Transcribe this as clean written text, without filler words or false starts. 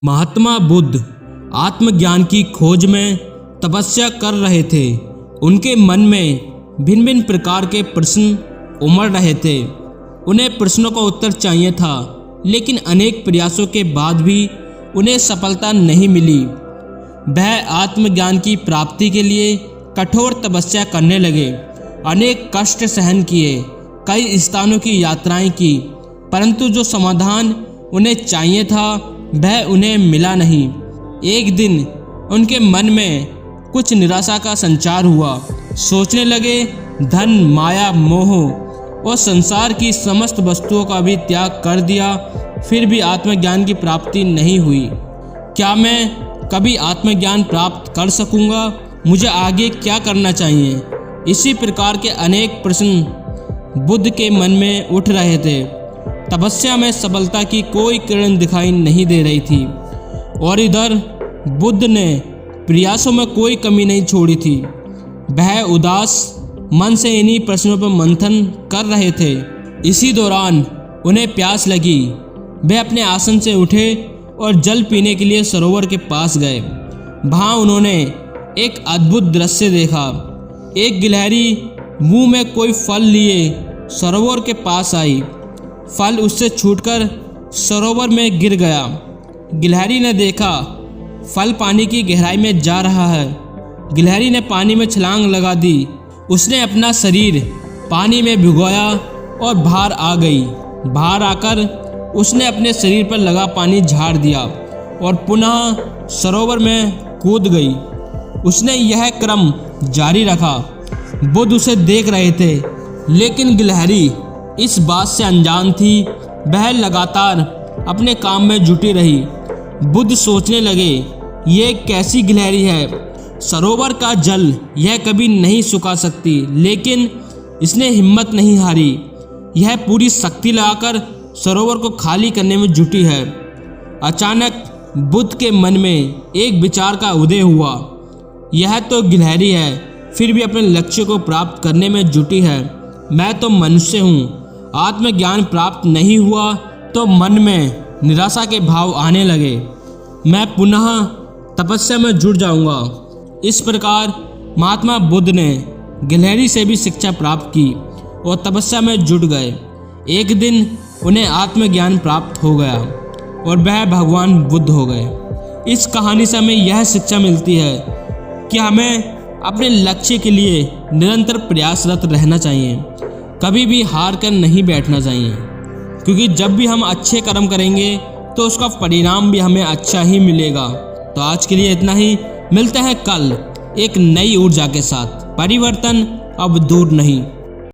महात्मा बुद्ध आत्मज्ञान की खोज में तपस्या कर रहे थे। उनके मन में भिन्न भिन्न प्रकार के प्रश्न उमड़ रहे थे। उन्हें प्रश्नों का उत्तर चाहिए था, लेकिन अनेक प्रयासों के बाद भी उन्हें सफलता नहीं मिली। वह आत्मज्ञान की प्राप्ति के लिए कठोर तपस्या करने लगे। अनेक कष्ट सहन किए, कई स्थानों की यात्राएं की, परंतु जो समाधान उन्हें चाहिए था वह उन्हें मिला नहीं। एक दिन उनके मन में कुछ निराशा का संचार हुआ। सोचने लगे, धन, माया, मोह और संसार की समस्त वस्तुओं का भी त्याग कर दिया, फिर भी आत्मज्ञान की प्राप्ति नहीं हुई। क्या मैं कभी आत्मज्ञान प्राप्त कर सकूंगा? मुझे आगे क्या करना चाहिए? इसी प्रकार के अनेक प्रश्न बुद्ध के मन में उठ रहे थे। तपस्या में सफलता की कोई किरण दिखाई नहीं दे रही थी, और इधर बुद्ध ने प्रयासों में कोई कमी नहीं छोड़ी थी। वह उदास मन से इन्हीं प्रश्नों पर मंथन कर रहे थे। इसी दौरान उन्हें प्यास लगी। वे अपने आसन से उठे और जल पीने के लिए सरोवर के पास गए। वहाँ उन्होंने एक अद्भुत दृश्य देखा। एक गिलहरी मुंह में कोई फल लिए सरोवर के पास आई। फल उससे छूटकर सरोवर में गिर गया। गिलहरी ने देखा फल पानी की गहराई में जा रहा है। गिलहरी ने पानी में छलांग लगा दी। उसने अपना शरीर पानी में भिगोया और बाहर आ गई। बाहर आकर उसने अपने शरीर पर लगा पानी झाड़ दिया और पुनः सरोवर में कूद गई। उसने यह क्रम जारी रखा। बुद्ध उसे देख रहे थे, लेकिन गिलहरी इस बात से अनजान थी। वह लगातार अपने काम में जुटी रही। बुद्ध सोचने लगे, ये कैसी गिलहरी है? सरोवर का जल यह कभी नहीं सुखा सकती, लेकिन इसने हिम्मत नहीं हारी। यह पूरी शक्ति लगाकर सरोवर को खाली करने में जुटी है। अचानक बुद्ध के मन में एक विचार का उदय हुआ। यह तो गिलहरी है, फिर भी अपने लक्ष्य को प्राप्त करने में जुटी है। मैं तो मनुष्य हूँ। आत्मज्ञान प्राप्त नहीं हुआ तो मन में निराशा के भाव आने लगे। मैं पुनः तपस्या में जुट जाऊंगा। इस प्रकार महात्मा बुद्ध ने गिलहरी से भी शिक्षा प्राप्त की और तपस्या में जुट गए। एक दिन उन्हें आत्मज्ञान प्राप्त हो गया और वह भगवान बुद्ध हो गए। इस कहानी से हमें यह शिक्षा मिलती है कि हमें अपने लक्ष्य के लिए निरंतर प्रयासरत रहना चाहिए। कभी भी हार कर नहीं बैठना चाहिए, क्योंकि जब भी हम अच्छे कर्म करेंगे तो उसका परिणाम भी हमें अच्छा ही मिलेगा। तो आज के लिए इतना ही। मिलते हैं कल एक नई ऊर्जा के साथ। परिवर्तन अब दूर नहीं।